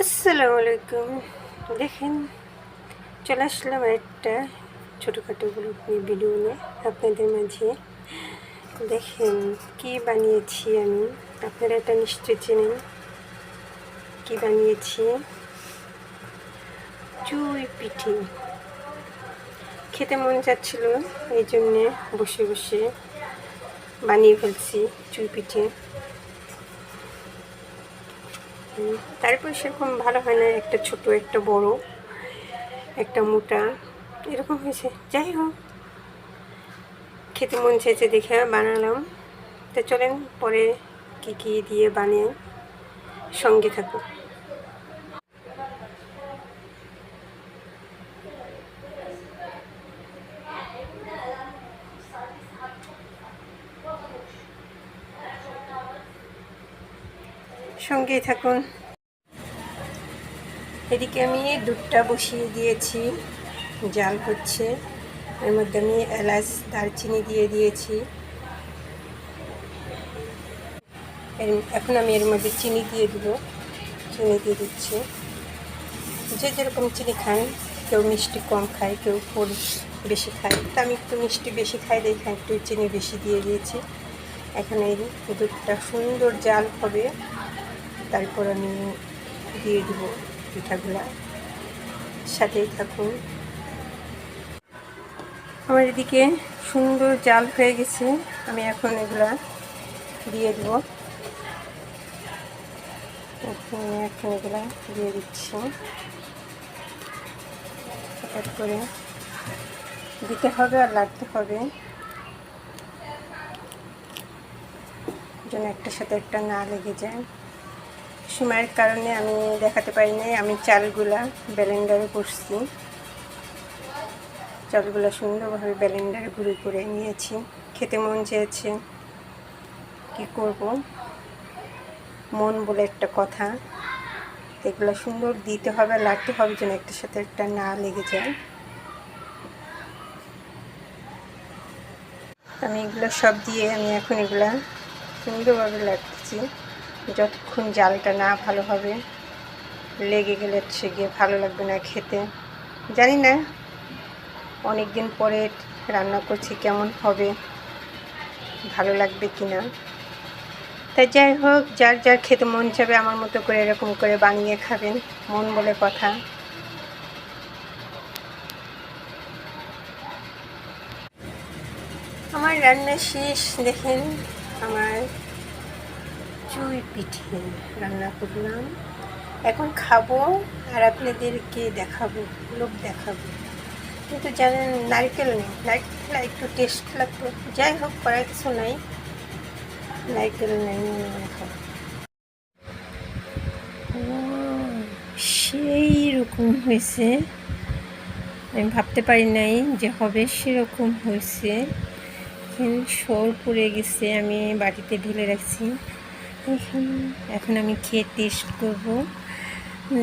আসসালামু আলাইকুম। দেখেন, চলে আসলাম একটা ছোটোখাটো ভিডিও নিয়ে আপনাদের মাঝে। দেখেন কি বানিয়েছি আমি, আপনারা এটা নিশ্চয় চেনেন। কি বানিয়েছি? চুই পিঠে। খেতে মন যাচ্ছিল, এই জন্যে বসে বসে বানিয়ে ফেলছি চুই পিঠে। তারপর সেরকম ভালো হয় না, একটা ছোট একটা বড় একটা মোটা এরকম হয়েছে। যাই হোক, খেতে মন চেয়েছে দেখে বানালাম। তো চলেন পরে কি কি দিয়ে বানিয়ে সঙ্গে থাকো। সঙ্গেই থাকুন। এদিকে আমি দুধটা বসিয়ে দিয়েছি, জাল হচ্ছে। এর মধ্যে আমি এলাচ দারচিনি দিয়ে দিয়েছি। এখন আমি এর মধ্যে চিনি দিয়ে দিব। চিনি দিয়ে দিচ্ছি। যে যেরকম চিনি খান, কেউ মিষ্টি কম খায়, কেউ বেশি খায়। তা আমি একটু মিষ্টি বেশি খাই, দেখে একটু চিনি বেশি দিয়ে দিয়েছি। এখন এই দুধটা সুন্দর জাল হবে, তারপর আমি দিয়ে দিব পিঠাগুলা। সাথেই থাকুন। আমার এদিকে সুন্দর জাল হয়ে গেছে, আমি এখন এগুলা দিয়ে দেব। এখন এগুলা দিয়ে দিচ্ছি। হঠাৎ করে দিতে হবে আর লাগতে হবে, যেন একটার সাথে একটা না লেগে যায়। সময়ের কারণে আমি দেখাতে পারি নাই। আমি চালগুলা ব্লেন্ডারে করছি, চালগুলো সুন্দরভাবে ব্লেন্ডারে গুঁড়ো করে নিয়েছি। খেতে মন চেয়েছে, কি করব, মন বলে একটা কথা। এগুলো সুন্দর দিতে হবে, লাগতে হবে, যেন একটার সাথে একটা না লেগে যায়। আমি এগুলো সব দিয়ে আমি এখন এগুলা সুন্দরভাবে লাগতেছি। যতক্ষণ জালটা না ভালো হবে, লেগে গেলে হচ্ছে গিয়ে ভালো লাগবে না খেতে। জানি না অনেক দিন পরে রান্না করছি, কেমন হবে, ভালো লাগবে কিনা। তাই যাই হোক, যার যার খেতে মন চাবে আমার মতো করে এরকম করে বানিয়ে খাবেন, মন বলে কথা। আমার রান্না শেষ। দেখেন, আমার চুই পিঠে রান্না করলাম, এখন খাবো আর আপনাদেরকে দেখাবো, লোক দেখাবো। কিন্তু জানেন নারকেল নেই, নারকেল একটু টেস্ট লাগতো। যাই হোক, করার কিছু নাই, নারকেল নেই। খাবো সেই রকম হয়েছে, আমি ভাবতে পারি নাই যে হবে সেরকম হয়েছে। সর পড়ে গেছে, আমি বাটিতে ঢেলে রাখছি। এখন আমি খেয়ে টেস্ট করব,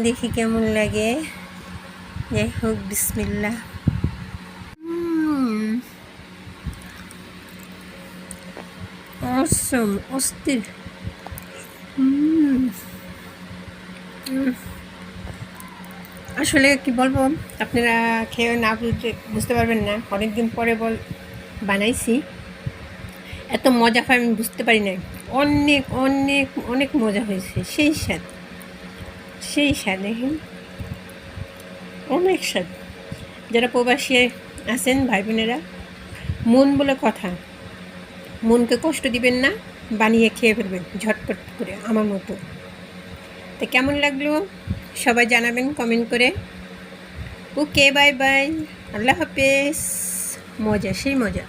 দেখি কেমন লাগে। যাই হোক, বিসমিল্লাহ। অসম, অস্থির। আসলে কি বলবো, আপনারা খেয়ে না বুঝতে পারবেন না। অনেকদিন পরে বানাইছি, এত মজা হয় আমি বুঝতে পারি না। অনেক অনেক অনেক মজা হয়েছে, সেই স্বাদ, সেই স্বাদ। দেখেন, অনেক স্বাদ। যারা প্রবাসী আছেন ভাই বোনেরা, মন বলে কথা, মনকে কষ্ট দিবেন না, বানিয়ে খেয়ে ফেলবেন ঝটপট করে আমার মতো। তো কেমন লাগলো সবাই জানাবেন কমেন্ট করে। ওকে, বাই বাই, আল্লাহ হাফেজ। মজা, সেই মজা।